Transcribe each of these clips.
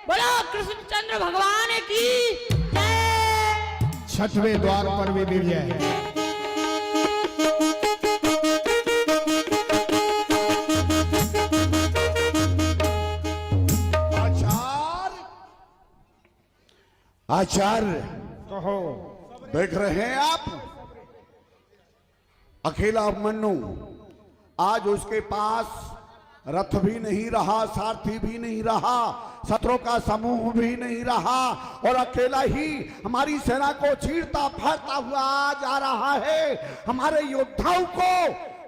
बोलो कृष्णचंद्र भगवान की जय। छठवें द्वार पर भी विजय। आचार्य कहो। देख रहे हैं आप, अकेला अभिमन्यु आज उसके पास रथ भी नहीं रहा, सारथी भी नहीं रहा, शत्रु का समूह भी नहीं रहा और अकेला ही हमारी सेना को चीरता फाड़ता हुआ जा रहा है, हमारे योद्धाओं को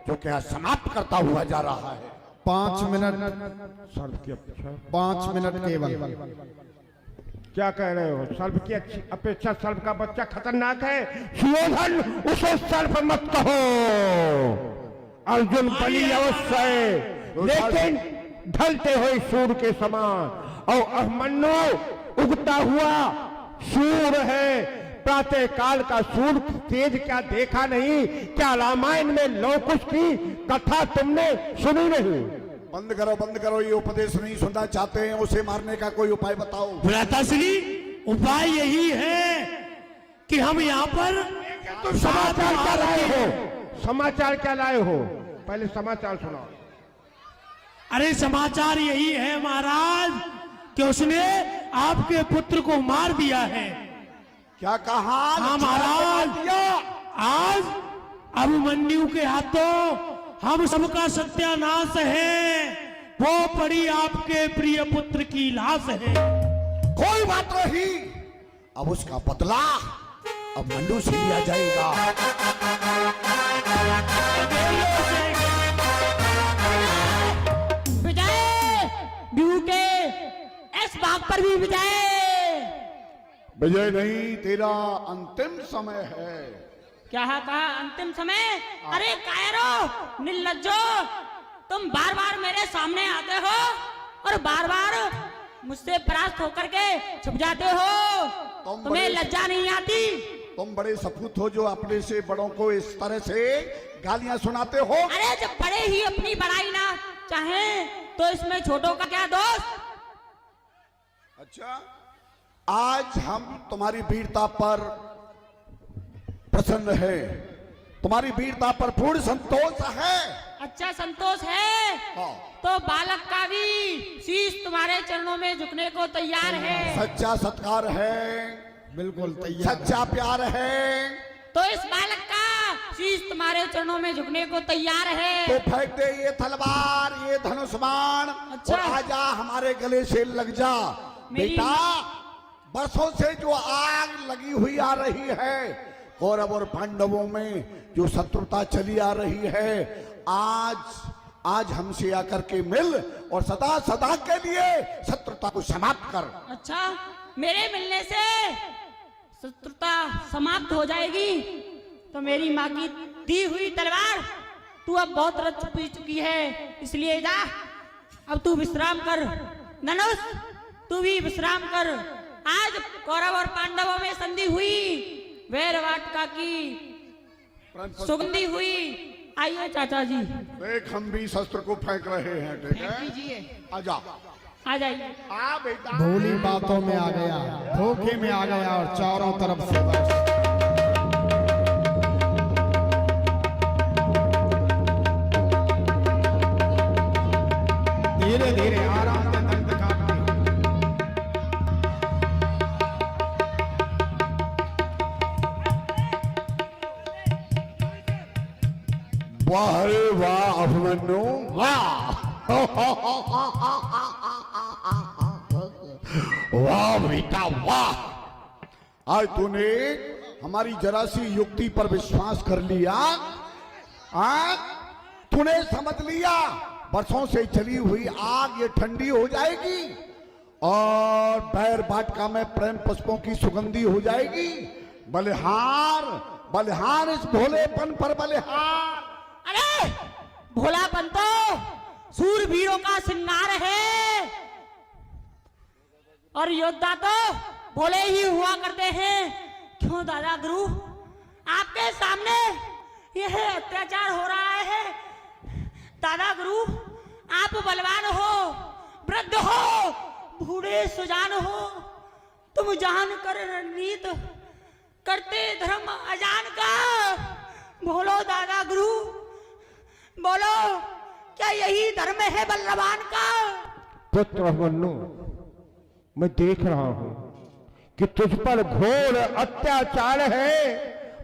जो क्या समाप्त करता हुआ जा रहा है। 5 मिनट सर्व की 5 मिनट केवल। क्या कह रहे हो? सर्व की अपेक्षा सर्व का बच्चा खतरनाक है। सुयोधन उसे सर्व मत कहो। अर्जुन बलि अवश्य है, लेकिन ढलते हुए सूर्य के समान, और अभिमन्यु उगता हुआ सूर्य है। प्रातः काल का सूर्य तेज क्या देखा नहीं? क्या रामायण में लौह कुश की कथा तुमने सुनी नहीं? बंद करो, ये उपदेश नहीं सुनना चाहते हैं, उसे मारने का कोई उपाय बताओ। भ्राताश्री, उपाय यही है कि हम यहाँ पर तुम समाचार क्या लाए हो? समाचार क्या लाए हो? पहले समाचार सुनाओ। अरे समाचार यही है महाराज कि उसने आपके पुत्र को मार दिया है। क्या कहा? हाँ महाराज, आज अभिमन्यु के हाथों हम सबका सत्यानाश है। वो पड़ी आपके प्रिय पुत्र की लाश है। कोई बात नहीं, अब उसका बदला अब मंडू से लिया जाएगा। विजय बिहू के इस भाग पर भी विजय। विजय नहीं, तेरा अंतिम समय है। क्या कहा अंतिम समय? अरे कायरो निर्लज्जो, तुम बार बार मेरे सामने आते हो और बार बार मुझसे परास्त होकर के छुप जाते हो। तुम्हें लज्जा नहीं आती? तुम बड़े सपूत हो जो अपने से बड़ों को इस तरह से गालियां सुनाते हो। अरे जब बड़े ही अपनी बड़ाई ना चाहें तो इसमें छोटों का क्या दोष? अच्छा, आज हम तुम्हारी वीरता पर प्रसन्न है, तुम्हारी वीरता पर पूर्ण संतोष है। अच्छा संतोष है? हाँ। तो बालक का भी शीश तुम्हारे चरणों में झुकने को तैयार है। सच्चा सत्कार है, बिल्कुल तैयार। सच्चा प्यार है। तो इस बालक का शीश तुम्हारे चरणों में झुकने को तैयार है। तो फेंक दे ये तलवार, ये धनुष बाण, अच्छा। और आजा हमारे गले से लग जा। बेटा, बरसों से जो आग लगी हुई आ रही है, कौरव और पांडवों में जो शत्रुता चली आ रही है, आज हमसे आकर के मिल और सदा सदा के लिए शत्रुता को समाप्त कर। अच्छा, मेरे मिलने से शत्रुता समाप्त हो जाएगी? तो मेरी माँ की दी हुई तलवार तू अब बहुत रच चुकी है, इसलिए जा, अब तू विश्राम कर। धनुष, तू भी विश्राम कर। आज कौरव और पांडवों में संधि हुई, वैर वाटिका की सुगंधी हुई। आइए चाचा जी। देख, हम भी शस्त्र को फेंक रहे हैं, ठीक है? आजा, आ जाइए। आ बेटा। भोली बातों में आ गया, धोखे में आ गया और चारों तरफ से बस। धीरे धीरे आराम से दंड का। वाह रे वाह अभिमन्यु, वाह वाह बेटा वाह। आज तूने हमारी जरा सी युक्ति पर विश्वास कर लिया। तूने समझ लिया बरसों से चली हुई आग ये ठंडी हो जाएगी और बैर बाटका में प्रेम पुष्पों की सुगंधी हो जाएगी। बलिहार, बलिहार इस भोलेपन पर बलिहार। अरे भोलापन तो सूरवीरों का श्रृंगार है और योद्धा तो भोले ही हुआ करते हैं। क्यों दादा गुरु, आपके सामने यह अत्याचार हो रहा है? दादा गुरु, आप बलवान हो, वृद्ध हो, बूढ़े सुजान हो, तुम जान कर रणनीत करते धर्म अजान का। बोलो दादा गुरु, बोलो क्या यही धर्म है बलवान का? पुत्र अभिमन्यु, मैं देख रहा हूं कि तुझ पर घोर अत्याचार है,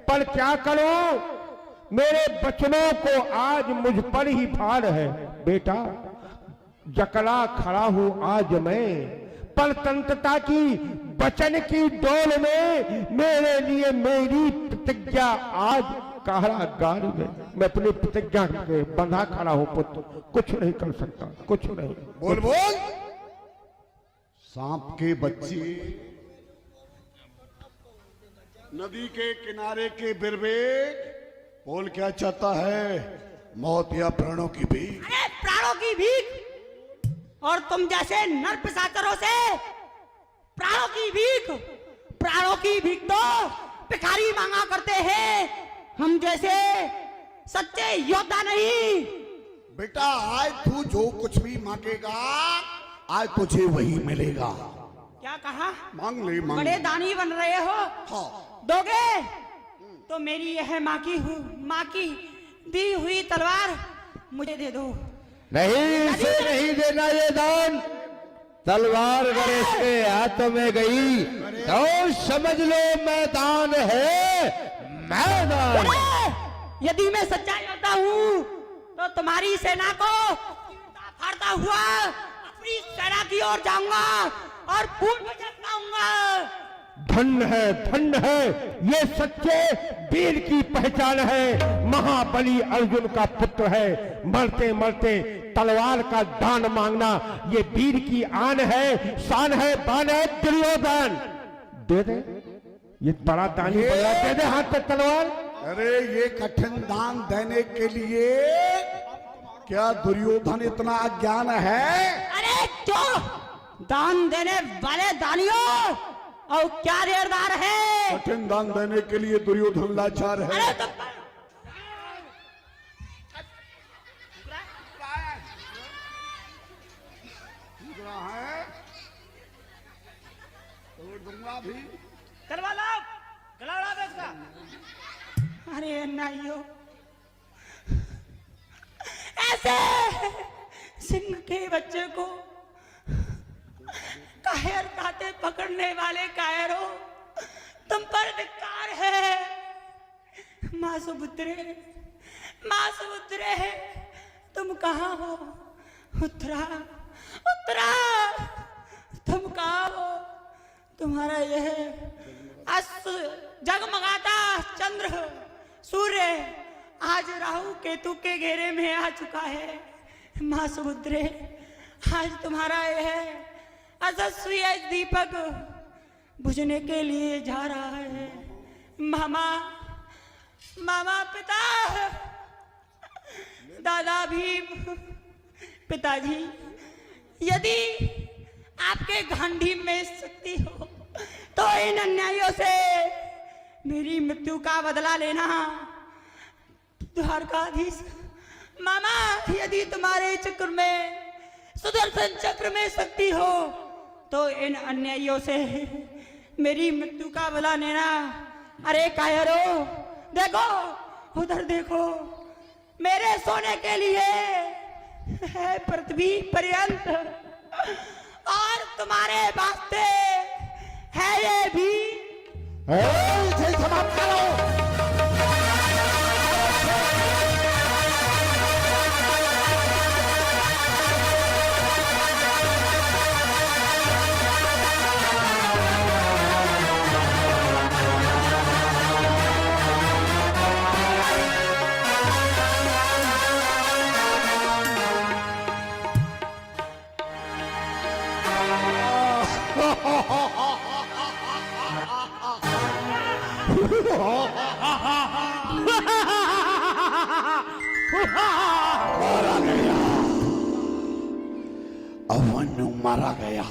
पर क्या करूं? मेरे बचनों को आज मुझ पर ही भार है। बेटा, जकड़ा खड़ा हूं आज मैं, परतंत्रता की वचन की डोल में। मेरे लिए मेरी प्रतिज्ञा आज कारागार में, मैं अपनी प्रतिज्ञा के बंधा खड़ा हूं पुत्र, कुछ नहीं कर सकता, कुछ नहीं। बोल बोल, सांप के बच्चे, नदी के किनारे के बिरबेक, बोल क्या चाहता है? मौत या प्राणों की भीख? अरे प्राणों की भीख, और तुम जैसे नर पिशाचरों से प्राणों की भीख, प्राणों की भीख तो भिखारी मांगा करते हैं, हम जैसे सच्चे योद्धा नहीं। बेटा, आज तू जो कुछ भी मांगेगा, आज तुझे वही मिलेगा। क्या कहा? मांग ले, मांग बड़े ले। दानी बन रहे हो। हाँ। दोगे तो मेरी यह माँ की दी हुई तलवार मुझे दे दो। नहीं, इसे नहीं देना ये दान। तलवार गणेश के हाथों में गई तो समझ लो मैदान है, मैदान। अरे, यदि मैं सच्चा योद्धा हूँ तो तुम्हारी सेना को फाड़ता हुआ अपनी सेना की ओर जाऊंगा और खून में जलाऊंगा। धन्य है ये सच्चे वीर की पहचान है। महाबली अर्जुन का पुत्र है, मरते मरते तलवार का दान मांगना ये वीर की आन है, शान है, बान है। दुर्योधन, दे दे, ये बड़ा दानी बड़ा, दे दे हाथ पे तलवार। अरे, ये कठिन दान देने के लिए क्या दुर्योधन इतना अज्ञान है? अरे जो दान देने वाले दानियों, और क्या देरदार है? कठिन दान देने के लिए दुर्योधन लाचार है। अरे तो भी करवा लो, गला इसका। अरे नाइयो, ऐसे सिंह के बच्चे को कायर खाते पकड़ने वाले कायरों, तुम पर धिक्कार है। माँ सुपुत्रे, तुम कहाँ हो? उत्तरा, तुम कहाँ हो? तुम्हारा यह जगमगाता चंद्र सूर्य आज राहु केतु के घेरे में आ चुका है। माँ सुपुत्रे, आज तुम्हारा यह अजस्वी दीपक बुझने के लिए जा रहा है। मामा, पिता, दादा भीम, पिताजी, यदि आपके गांधी में शक्ति हो तो इन अन्यायों से मेरी मृत्यु का बदला लेना। द्वारकाधीश मामा, यदि तुम्हारे चक्र में, सुदर्शन चक्र में शक्ति हो तो इन अन्यायों से मेरी मृत्यु का बदला लेना। अरे कायरो, देखो उधर देखो, मेरे सोने के लिए है पृथ्वी पर्यंत, और तुम्हारे वास्ते है ये भी। इसे समाप्त करो। मारा गया, अभिमन्यु मारा गया।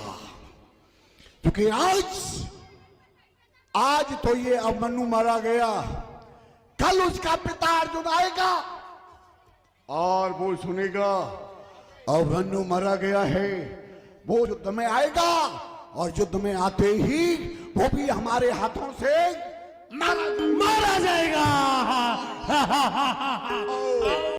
क्योंकि आज तो ये अभिमन्यु मारा गया, कल उसका पिता अर्जुन आएगा और वो सुनेगा अभिमन्यु मारा गया है, वो युद्ध में आएगा और युद्ध में आते ही वो भी हमारे हाथों से मारा जाएगा। और